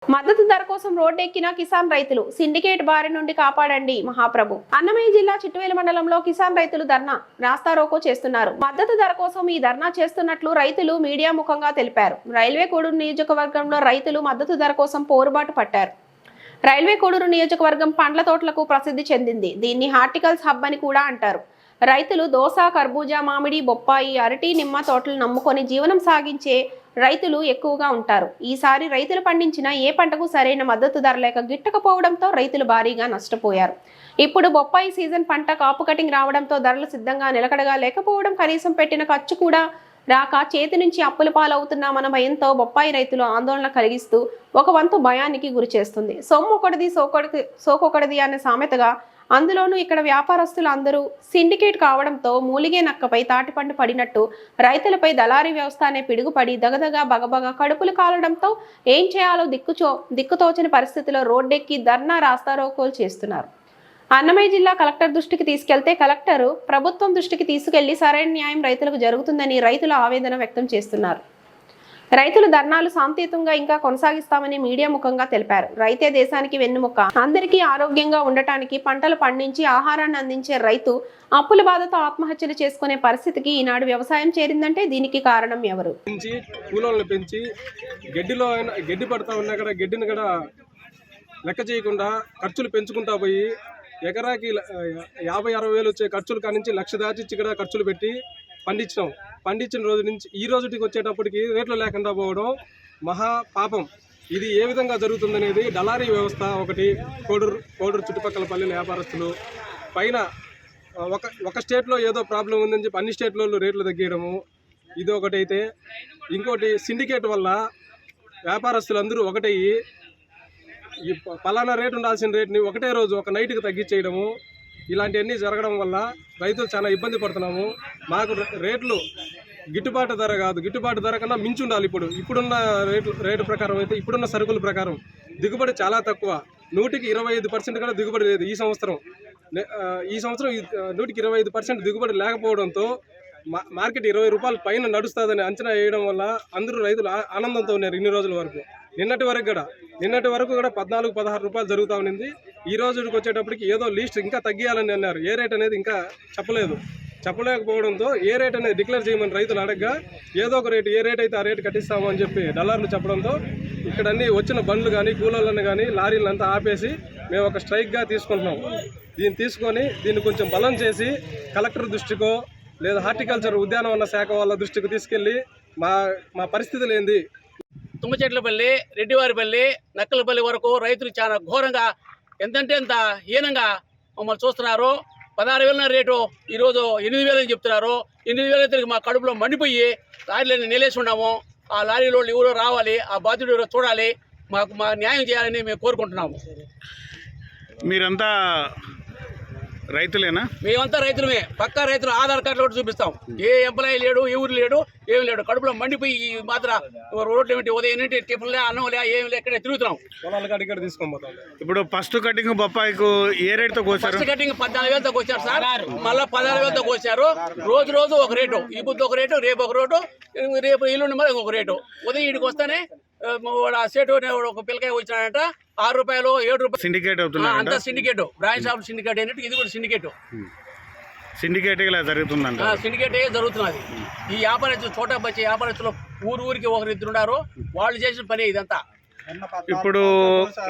మద్దతు ధర కోసం రోడ్డెక్కిన కిసాన్ రైతులు సిండికేట్ బారి నుండి కాపాడండి మహాప్రభు. అన్నమయ్య జిల్లా చిట్టువేలు మండలంలో కిసాన్ రైతులు ధర్నా రాస్తారోకో చేస్తున్నారు. మద్దతు ధర కోసం ఈ ధర్నా చేస్తున్నట్లు రైతులు మీడియా ముఖంగా తెలిపారు. రైల్వే కోడూరు నియోజకవర్గంలో రైతులు మద్దతు ధర కోసం పోరుబాటు పట్టారు. రైల్వే కోడూరు నియోజకవర్గం పండ్ల తోటలకు ప్రసిద్ధి చెందింది. దీన్ని హార్టికల్స్ హబ్ అని కూడా అంటారు. రైతులు దోస, కర్బూజా, మామిడి, బొప్పాయి, అరటి, నిమ్మ తోటలు నమ్ముకొని జీవనం సాగించే రైతులు ఎక్కువగా ఉంటారు. ఈసారి రైతులు పండించిన ఏ పంటకు సరైన మద్దతు ధర లేక గిట్టకపోవడంతో రైతులు భారీగా నష్టపోయారు. ఇప్పుడు బొప్పాయి సీజన్ పంట కాపు కటింగ్ రావడంతో ధరలు సిద్ధంగా నిలకడగా లేకపోవడం, కనీసం పెట్టిన ఖర్చు కూడా రాక చేతి నుంచి అప్పుల పాలవుతున్నామన్న భయంతో బొప్పాయి రైతులు ఆందోళన కలిగిస్తూ ఒక వంతు భయానికి గురి చేస్తుంది. సొమ్ము ఒకటిది సోకొకటిది అనే సామెతగా అందులోనూ ఇక్కడ వ్యాపారస్తులు అందరూ సిండికేట్ కావడంతో మూలిగే నక్కపై తాటిపండు పడినట్టు రైతులపై దళారీ వ్యవస్థ అనే పిడుగుపడి దగదగా బగబగ కడుపులు కాలడంతో ఏం చేయాలో దిక్కుతోచని పరిస్థితిలో రోడ్డెక్కి ధర్నా రాస్తారోకోలు చేస్తున్నారు. అన్నమయ్య జిల్లా కలెక్టర్ దృష్టికి తీసుకెళ్తే కలెక్టర్ ప్రభుత్వం దృష్టికి తీసుకెళ్లి సరైన న్యాయం రైతులకు జరుగుతుందని రైతులు ఆవేదన వ్యక్తం చేస్తున్నారు. రైతులు ధర్నాలు శాంతియుతంగా ఇంకా కొనసాగిస్తామని మీడియా ముఖంగా తెలిపారు. రైతే దేశానికి వెన్నుముక. అందరికీ ఆరోగ్యంగా ఉండటానికి పంటలు పండించి ఆహారాన్ని అందించే రైతు అప్పుల బాధతో ఆత్మహత్యలు చేసుకునే పరిస్థితికి ఈనాడు వ్యవసాయం చేరిందంటే దీనికి కారణం ఎవరు? కూలోళ్ళని పెంచి గడ్డి పడతా ఉన్నా కూడా గడ్డిని కూడా లెక్క చేయకుండా ఖర్చులు పెంచుకుంటా పోయి ఎకరాకి 50-60 వేలు వచ్చే ఖర్చులు కానించి 1,00,000 దాటిచ్చి కూడా ఖర్చులు పెట్టి పండించిన రోజు నుంచి ఈ రోజుకి వచ్చేటప్పటికి రేట్లు లేకుండా పోవడం మహా పాపం. ఇది ఏ విధంగా జరుగుతుందనేది దళారీ వ్యవస్థ ఒకటి, కోడూరు చుట్టుపక్కల పల్లెల వ్యాపారస్తులు పైన ఒక స్టేట్లో ఏదో ప్రాబ్లం ఉందని చెప్పి అన్ని స్టేట్లలో రేట్లు తగ్గియడము ఇది ఒకటైతే, ఇంకోటి సిండికేట్ వల్ల వ్యాపారస్తులందరూ ఒకటయ్యి ఈ పలానా రేటు ఉండాల్సిన రేటుని ఒకటే రోజు ఒక నైట్కి తగ్గించేయడము, ఇలాంటివన్నీ జరగడం వల్ల రైతులు చాలా ఇబ్బంది పడుతున్నాము. మాకు రేట్లు గిట్టుబాటు ధర కాదు, గిట్టుబాటు ధర కన్నా మించి ఉండాలి. ఇప్పుడున్న రేటు ప్రకారం అయితే ఇప్పుడున్న సరుకుల ప్రకారం దిగుబడి చాలా తక్కువ. 125% కూడా దిగుబడి లేదు. ఈ సంవత్సరం 125% దిగుబడి లేకపోవడంతో మార్కెట్ 20 రూపాయల పైన నడుస్తుందని అంచనా వేయడం వల్ల అందరూ రైతులు ఆనందంతో ఉన్నారు. ఇన్ని రోజుల వరకు నిన్నటి వరకు కూడా 14-16 రూపాయలు జరుగుతూ ఉన్నింది. ఈ రోజుకి వచ్చేటప్పటికి ఏదో లీస్ట్ ఇంకా తగ్గియాలని అన్నారు. ఏ రేట్ అనేది ఇంకా చెప్పలేకపోవడంతో ఏ రేట్ అనేది డిక్లేర్ చేయమని రైతులు అడగగా ఏదో ఒక రేటు, ఏ రేట్ అయితే ఆ రేటు కట్టిస్తాము అని చెప్పి డలార్లు చెప్పడంతో ఇక్కడ అన్ని వచ్చిన బండ్లు కానీ కూలీలను కానీ లారీలను అంతా ఆపేసి మేము ఒక స్ట్రైక్గా తీసుకుంటున్నాం. దీన్ని కొంచెం బలం చేసి కలెక్టర్ దృష్టికో లేదా హార్టికల్చర్ ఉద్యానవన శాఖ వాళ్ళ దృష్టికి తీసుకెళ్ళి మా పరిస్థితులు ఏంది. తుమ్మచెట్లపల్లి, రెడ్డివారిపల్లి, నక్కలపల్లి వరకు రైతులు చాలా ఘోరంగా ఎంతంటే అంత హీనంగా మమ్మల్ని చూస్తున్నారు. 16,000 రేటు ఈరోజు 8,000 అని చెప్తున్నారు. 8,000 అయితే మా కడుపులో మండిపోయి లారీలను నిలేసి ఉన్నాము. ఆ లారీలో ఎవరో రావాలి, ఆ బాధ్యుడు ఎవరో చూడాలి, మా న్యాయం చేయాలని మేము కోరుకుంటున్నాము. మీరంతా రైతులేనా? మేమంతా రైతులమే, పక్కా రైతులు. ఆధార్ కార్డులు కూడా చూపిస్తాం. ఏ ఎంప్లాయీ లేడు, ఎవరు లేడు, ఏమి లేడు. కడుపులో మండిపోయి ఈ మాత్రం రోడ్లు ఏమిటి, ఉదయం ఏంటి, టిఫిన్లే, అన్నంలే, ఏమి లే, ఇక్కడ తిరుగుతున్నాం. ఇప్పుడు ఫస్ట్ కటింగ్ బొప్పాయికు ఏ రేటుతో కోసారు? ఫస్ట్ కటింగ్ 14,000తో కోసారు సార్. మళ్ళీ 16,000తో కోసారు. రోజు ఒక రేటు. ఈ బుద్ధి ఒక రేటు, రేపు ఒక రేటు, రేపు ఎల్లుండి మళ్ళీ ఒక రేటు. ఉదయం ఇంటికి వస్తేనే సేటు ఒక పిల్లకాయ వచ్చినాడంట 6 రూపాయలు 7 రూపాయలు. సిండికేట్ అవుతుంది అంతా సిండికేట్, బ్రాంచ్ ఆఫ్ సిండికేట్ అయినట్టు ఇది కూడా సిండికేట్ ఇలా జరుగుతుందంట. సిండికేట్ జరుగుతున్నది. ఈ వ్యాపారస్తులు, చోటా బచ్చి వ్యాపారస్తులు ఊరికి ఒకరిద్దరున్నారు. వాళ్ళు చేసిన పని ఇదంతా. ఇప్పుడు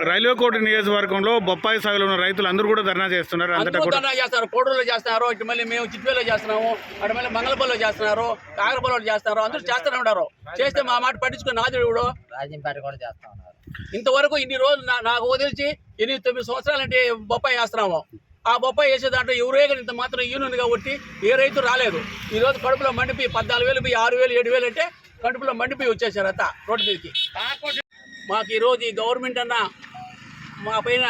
రైల్వే కోడూరు నియోజకవర్గంలో బొప్పాయి సాగులో ఉన్న రైతులు అందరూ కూడా ధర్నా చేస్తున్నారు. ధర్నా చేస్తారు. కోడూరులో చేస్తున్నారు, ఇటు మళ్ళీ మేము చిట్టువేలో చేస్తున్నాము, అటు మళ్ళీ మంగళపల్లిలో చేస్తున్నారు, కాకరపల్లిలో చేస్తున్నారు. అందరూ చేస్తూనే ఉన్నారు. చేస్తే మా మాట పట్టించుకుని నాదుడు రాజంపేట కూడా చేస్తా ఉన్నారు. ఇంతవరకు ఇన్ని రోజులు నాకు వదిలిచి 8-9 సంవత్సరాలు అంటే బొప్పాయి వేస్తున్నాము. ఆ బొప్పాయి వేసే దాంట్లో ఎవరే ఇంత మాత్రం యూనియన్ కాబట్టి ఏ రైతు రాలేదు. ఈ రోజు కడుపులో మండిపోయి 14,000 పోయి 6,000 7,000 అంటే కడుపులో మండిపోయి వచ్చేసారు అంతా రోడ్డు మీదకి. మాకు ఈరోజు ఈ గవర్నమెంట్ అన్న మా పైన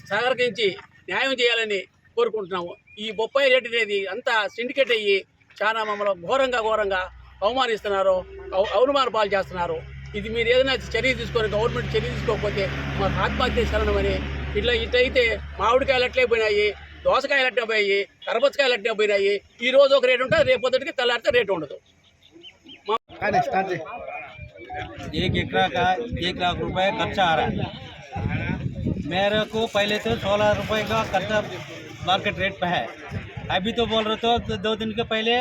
సహకరించి న్యాయం చేయాలని కోరుకుంటున్నాము. ఈ బొప్పాయి రేటు అనేది అంతా సిండికేట్ అయ్యి చాలా మమ్మల్ని ఘోరంగా అవమానిస్తున్నారు, అవమాన పాలు చేస్తున్నారు. ఇది మీరు ఏదైనా చర్య తీసుకొని గవర్నమెంట్ చర్య తీసుకోకపోతే మాకు ఆత్మహత్య శరణమని. ఇట్లయితే మామిడికాయలు అట్లే పోయినాయి, దోసకాయలు అట్టే పోయాయి, కరపచ్చకాయలు అట్టే పోయినాయి. ఈ రోజు ఒక రేటు ఉంటుంది, రేపు పొద్దుటికి తెల్లారితే రేటు ఉండదు. 1 एकड़ का 1 लाख रुपए खर्चा आ रहा है। मेरे को पहले तो 16 रुपए का खर्चा मार्केट रेट पे है, अभी तो बोल रहे तो 2 दिन के पहले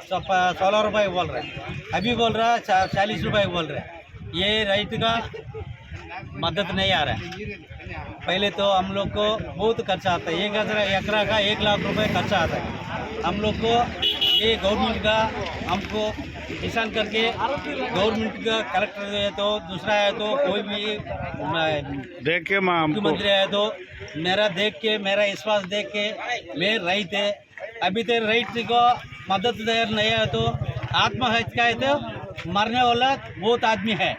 16 रुपए बोल रहे हैं, अभी बोल रहा 40 रुपए बोल रहे हैं। ये राइट का मदद नहीं आ रहा है। पहले तो हम लोग को बहुत खर्चा आता है, 1 एकड़ का 1 लाख रुपए खर्चा आता है। हम लोग को ये गवर्नमेंट का हमको किसान करके गवर्नमेंट का कलेक्टर है तो दूसरा है तो कोई भी देख के मैं हमको मुख्यमंत्री है तो मेरा देख के मेरा विश्वास देख के मैं रहित है। अभी तो रहित को मदद नहीं है तो आत्महत्या है तो मरने वाला बहुत आदमी है।